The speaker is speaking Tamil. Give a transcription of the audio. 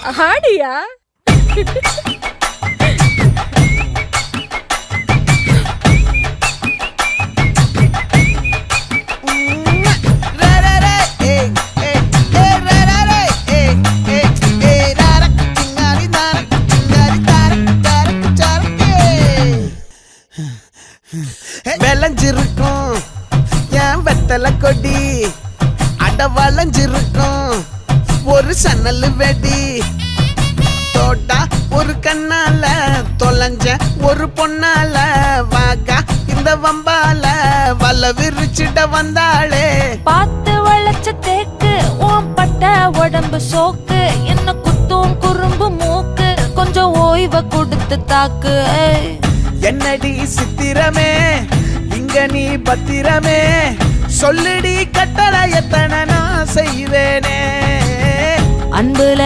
ஆடியா? விளைஞ்சிருக்கும் என் வெத்தலை கொடி அட வளைஞ்சிருக்கும் ஒரு சன்னல் வெடி தோட்டா ஒரு கண்ணால தொலைஞ்ச ஒரு பொண்ணால வாகா இந்த வம்பால வல விரிச்சிட வந்தாளே பார்த்து வளைச்ச தேக்கு ஓம் பட்ட உடம்பு சோக்கு என்ன குத்தும் குறும்பு மூக்கு கொஞ்சம் ஓய்வை கொடுத்து தாக்கு என்னடி சித்திரமே இங்க நீ பத்திரமே சொல்லுடி கட்டளை எத்தனை நான் செய்வேனே அன்புல